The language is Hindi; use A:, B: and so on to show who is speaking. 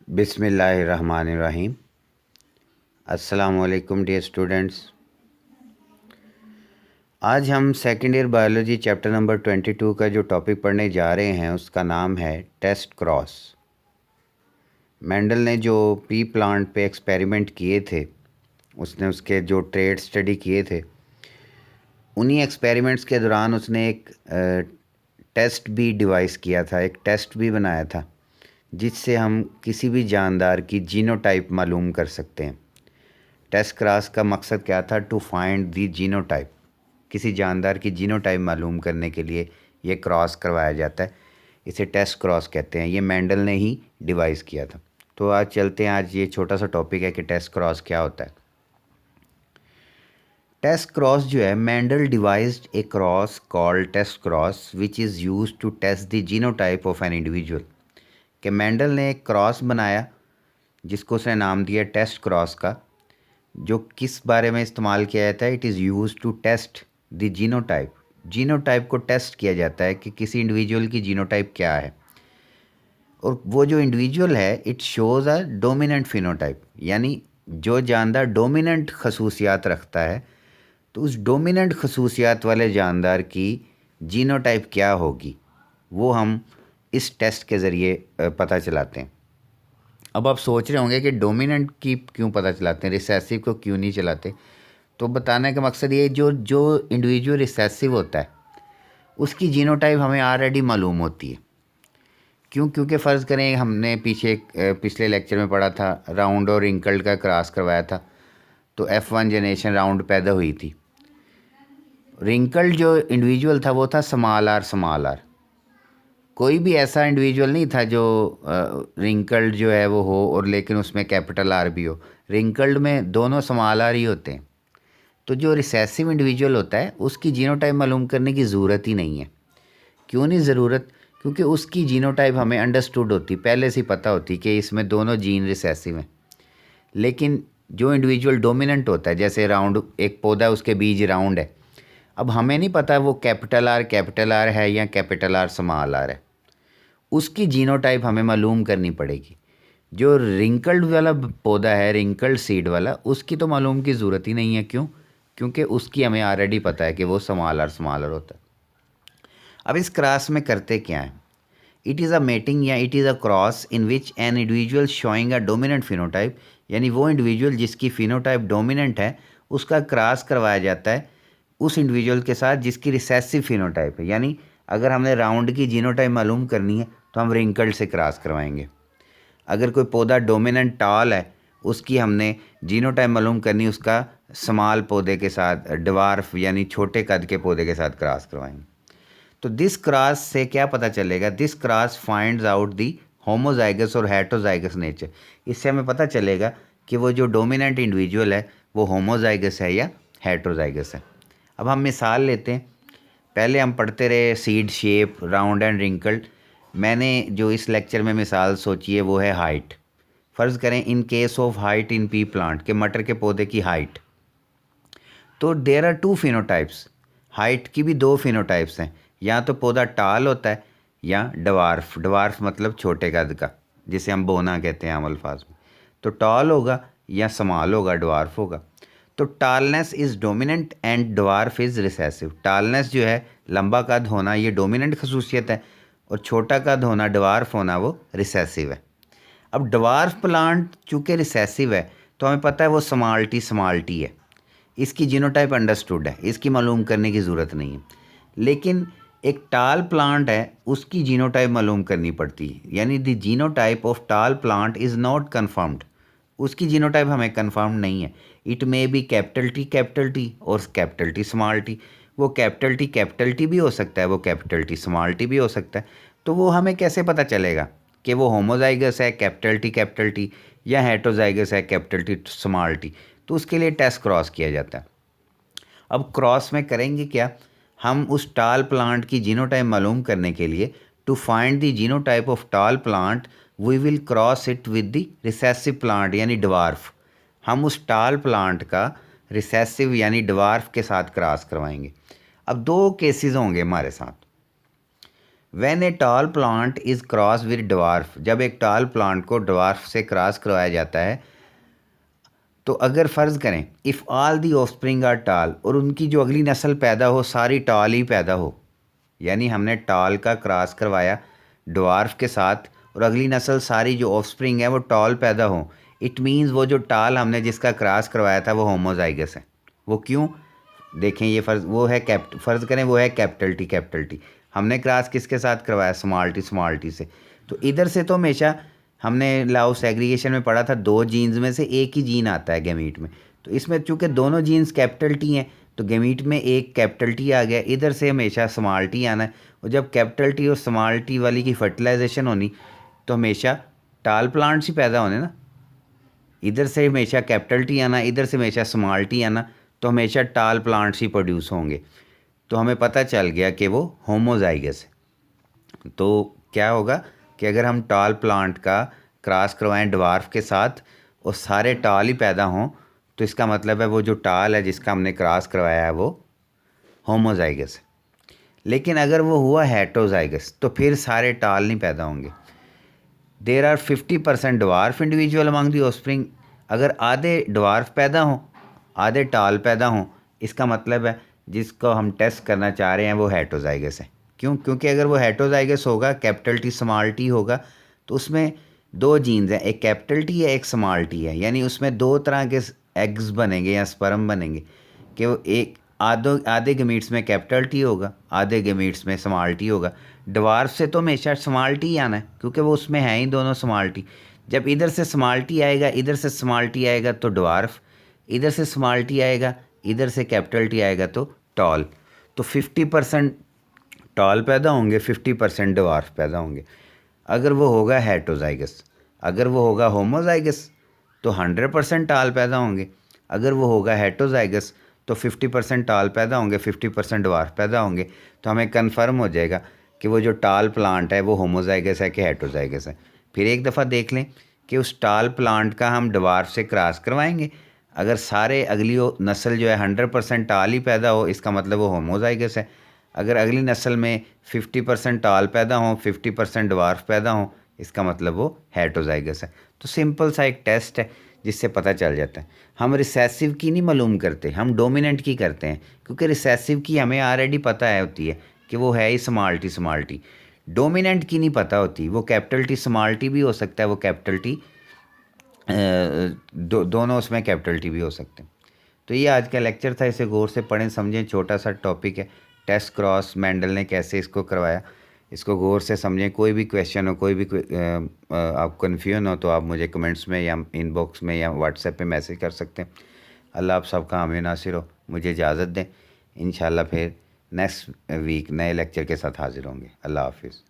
A: बिस्मिल्लाहिर्रहमानिर्रहीम। अस्सलामुअलैकुम डियर स्टूडेंट्स। आज हम second year biology chapter number 22 का जो टॉपिक पढ़ने जा रहे हैं उसका नाम है टेस्ट क्रॉस। मेंडल ने जो पी प्लांट पे एक्सपेरिमेंट किए थे, उसने उसके जो ट्रेड स्टडी किए थे, उन्हीं एक्सपेरिमेंट्स के दौरान उसने एक टेस्ट भी डिवाइस किया था, एक टेस्ट भी बनाया था जिससे हम किसी भी जानदार की जीनोटाइप मालूम कर सकते हैं। टेस्ट क्रॉस का मकसद क्या था? To find the genotype. किसी जानदार की जीनोटाइप मालूम करने के लिए ये क्रॉस करवाया जाता है, इसे टेस्ट क्रॉस कहते हैं। ये मेंडल ने ही डिवाइस किया था। तो आज चलते हैं, आज ये छोटा सा टॉपिक है कि टेस्ट क्रॉस क्या होता है। टेस्ट क्रॉस जो है, Mendel devised a cross called test cross which is use to test the genotype of an individual. कि मेंडल ने एक क्रॉस बनाया जिसको उसने नाम दिया टेस्ट क्रॉस का, जो किस बारे में इस्तेमाल किया जाता है? It is use to test the genotype. Genotype को टेस्ट किया जाता है कि किसी इंडिविजुअल की जीनोटाइप क्या है। और वो जो इंडिविजुअल है, it shows a dominant phenotype, यानी जो जानदार डोमिनेंट खसूसियात रखता है, तो उस डोमिनेंट खसूसियात वाले जानदार की जीनोटाइप क्या होगी, वो हम इस टेस्ट के ज़रिए पता चलाते हैं। अब आप सोच रहे होंगे कि डोमिनेंट की क्यों पता चलाते हैं, रिसेसिव को क्यों नहीं चलाते? तो बताने का मकसद ये, जो जो इंडिविजुअल रिसेसिव होता है उसकी जीनोटाइप हमें ऑलरेडी मालूम होती है। क्यों? क्योंकि फ़र्ज़ करें हमने पिछले लेक्चर में पढ़ा था, राउंड और रिंकल्ड का क्रॉस करवाया था, तो F1 जनरेशन राउंड पैदा हुई थी। रिंकल्ड जो इंडिविजुअल था वो था स्मॉल आर। कोई भी ऐसा इंडिविजुअल नहीं था जो रिंकल्ड जो है वो हो और लेकिन उसमें कैपिटल आर भी हो। रिंकल्ड में दोनों स्मॉल आर ही होते हैं। तो जो रिसेसिव इंडिविजुअल होता है उसकी जीनोटाइप मालूम करने की ज़रूरत ही नहीं है। क्यों नहीं ज़रूरत? क्योंकि उसकी जीनोटाइप हमें अंडरस्टूड होती, पहले से पता होती कि इसमें दोनों जीन रिसेसिव हैं। लेकिन जो इंडिविजुअल डोमिनेंट होता है, जैसे राउंड एक पौधा, उसके बीज राउंड है, अब हमें नहीं पता वो कैपिटल आर है या कैपिटल आर स्मॉल आर है। उसकी जीनोटाइप हमें मालूम करनी पड़ेगी। जो रिंकल्ड वाला पौधा है, रिंकल्ड सीड वाला, उसकी तो मालूम की ज़रूरत ही नहीं है। क्यों? क्योंकि उसकी हमें ऑलरेडी पता है कि वो स्मॉल आर होता है। अब इस क्रॉस में करते क्या है? इट इज़ अ मेटिंग या it is a cross in which an individual showing a dominant phenotype, यानी वो इंडिविजुअल जिसकी फिनोटाइप डोमिनेंट है उसका क्रॉस करवाया जाता है उस इंडिविजुअल के साथ जिसकी रिसेसिव फिनोटाइप है। यानी अगर हमने राउंड की जीनोटाइप मालूम करनी है तो हम रिंकल्ड से क्रॉस करवाएंगे। अगर कोई पौधा डोमिनेंट टाल है, उसकी हमने जीनोटाइप मालूम करनी, उसका स्मॉल पौधे के साथ, डवार्फ यानी छोटे कद के पौधे के साथ क्रॉस करवाएंगे। तो दिस क्रॉस से क्या पता चलेगा? This cross finds out the homozygous और हेटरोजाइगस नेचर। इससे हमें पता चलेगा कि वो जो डोमिनेंट इंडिविजुअल है वो होमोजाइगस है या हेटरोजाइगस है। अब हम मिसाल लेते हैं। पहले हम पढ़ते रहे seed shape, round and wrinkled. मैंने जो इस लेक्चर में मिसाल सोची है वो है हाइट। फ़र्ज़ करें in case of height in pea plant, के मटर के पौधे की हाइट, तो there are two phenotypes. Height की भी दो फिनोटाइप्स हैं, या तो पौधा टाल होता है या डवार्फ। डवार्फ मतलब छोटे कद का, जिसे हम बोना कहते हैं आम अल्फाज में। तो टॉल होगा या स्मॉल होगा, डवार्फ होगा। तो tallness is dominant and dwarf is recessive. Tallness जो है, लंबा कद होना, ये डोमिनेंट खसूसियत है, और छोटा कद होना, डवार्फ होना, वो रिसेसिव है। अब डवार्फ प्लांट चूँकि रिसेसिव है तो हमें पता है वो स्मॉल टी है, इसकी जीनोटाइप अंडरस्टूड है, इसकी मालूम करने की ज़रूरत नहीं है। लेकिन एक टाल प्लांट है, उसकी जीनोटाइप मालूम करनी पड़ती है, यानी the genotype of tall plant is not confirmed. उसकी जीनोटाइप हमें कन्फर्म नहीं है। It may be capital T और कैपिटल टी स्मॉल टी। वो कैपिटल टी भी हो सकता है, वो कैपिटल टी स्मॉल टी भी हो सकता है। तो वो हमें कैसे पता चलेगा कि वो होमोजाइगस है कैपिटल टी या हेटरोजाइगस है कैपिटल टी स्मॉल टी? तो उसके लिए टेस्ट क्रॉस किया जाता है। अब क्रॉस में करेंगे क्या? हम उस टाल प्लांट की जीनोटाइप मालूम करने के लिए, to find the genotype of tall plant, we will cross it with the recessive plant यानी डवार्फ। हम उस टाल प्लांट का रिसेसिव यानी डवार्फ के साथ क्रॉस करवाएंगे। अब दो केसेस होंगे हमारे साथ। When a tall plant is cross with dwarf, जब एक टॉल प्लांट को ड्वार्फ से क्रॉस करवाया जाता है, तो अगर फ़र्ज़ करें if all the offspring are tall, और उनकी जो अगली नस्ल पैदा हो सारी टॉल ही पैदा हो, यानी हमने टॉल का क्रॉस करवाया ड्वार्फ के साथ और अगली नस्ल सारी जो ऑफस्प्रिंग है वो टॉल पैदा हो, इट मीन्स वो जो टॉल हमने जिसका क्रॉस करवाया था वो होमोजाइगस है। वो क्यों? देखें ये फ़र्ज़ करें वो है कैपिटल टी। हमने क्रॉस किसके साथ करवाया? स्मॉल टी से। तो इधर से तो हमेशा हमने लाओ सेग्रीगेशन में पढ़ा था, दो जीन्स में से एक ही जीन आता है गैमीट में। तो इसमें चूँकि दोनों जीन्स कैपिटल टी हैं तो गैमीट में एक कैपिटल टी आ गया, इधर से हमेशा स्मॉल टी आना है। और जब कैपिटल टी और स्मॉल टी वाली की फर्टिलाइजेशन होनी तो हमेशा टॉल प्लांट्स ही पैदा होने ना। इधर से हमेशा कैपिटल टी आना, इधर से हमेशा स्मॉल टी आना, तो हमेशा टॉल प्लांट्स ही प्रोड्यूस होंगे। तो हमें पता चल गया कि वो होमोजाइगस है। तो क्या होगा कि अगर हम टॉल प्लांट का क्रॉस करवाएं ड्वार्फ के साथ और सारे टॉल ही पैदा हों, तो इसका मतलब है वो जो टॉल है जिसका हमने क्रॉस करवाया है वो होमोजाइगस है। लेकिन अगर वो हुआ हेटरोजाइगस तो फिर सारे टॉल नहीं पैदा होंगे। There are 50% dwarf individual among the offspring, अगर आधे ड्वार्फ पैदा हों आधे टॉल पैदा हों, इसका मतलब है जिसको हम टेस्ट करना चाह रहे हैं वो हेटरोजाइगस है। क्यों? क्योंकि अगर वो हेटरोजाइगस होगा, कैपिटल टी स्मॉल टी होगा, तो उसमें दो जीन्स हैं, एक कैपिटल टी है एक स्मॉल टी है, यानी उसमें दो तरह के एग्स बनेंगे या स्पर्म बनेंगे कि वो एक आधे गमीट्स में कैपिटल टी होगा, आधे गमीट्स में स्मॉल टी होगा। ड्वार्फ से तो हमेशा स्मॉल टी आना है क्योंकि वो उसमें है ही दोनों स्मॉल टी। जब इधर से स्मॉल टी आएगा इधर से स्मॉल टी आएगा तो ड्वार्फ, इधर से स्मॉल टी आएगा इधर से कैपिटल टी आएगा तो टॉल। तो 50% टॉल पैदा होंगे, 50% ड्वार्फ पैदा होंगे अगर वो होगा हेटरोजाइगस। अगर वो होगा होमोजाइगस तो 100% टॉल पैदा होंगे। अगर वो होगा हेटरोजाइगस तो 50% टॉल पैदा होंगे, 50% ड्वार्फ पैदा होंगे। तो हमें कन्फर्म हो जाएगा कि वो जो टॉल प्लांट है वो होमोजाइगस है कि हेटरोजाइगस है। फिर एक दफ़ा देख लें कि उस टॉल प्लांट का हम ड्वार्फ से क्रॉस करवाएंगे, अगर सारे अगली नस्ल जो है 100% टॉल ही पैदा हो, इसका मतलब वो होमोजाइगस है। अगर अगली नस्ल में 50% टॉल पैदा हो 50% ड्वार्फ पैदा हो, इसका मतलब वो हेटरोजाइगस है। तो सिंपल सा एक टेस्ट है जिससे पता चल जाता है। हम रिसेसिव की नहीं मालूम करते, हम डोमिनेंट की करते हैं, क्योंकि रिसेसिव की हमें ऑलरेडी पता है होती है कि वो है ही स्मॉल टी। डोमिनेंट की नहीं पता होती, वो कैपिटल टी स्मॉल टी भी हो सकता है, वो कैपिटल टी दोनों उसमें कैपिटल टी भी हो सकते हैं। तो ये आज का लेक्चर था, इसे गौर से पढ़ें समझें, छोटा सा टॉपिक है। टेस्ट क्रॉस मेंडल ने कैसे इसको करवाया, इसको गौर से समझें। कोई भी क्वेश्चन हो, कोई भी आप कन्फ्यूजन हो तो आप मुझे कमेंट्स में या इनबॉक्स में या व्हाट्सएप पे मैसेज कर सकते हैं। अल्लाह आप सबका हामी नासिर हो। मुझे इजाज़त दें, इंशाल्लाह फिर नेक्स्ट वीक नए लेक्चर के साथ हाज़िर होंगे। अल्लाह हाफिज़।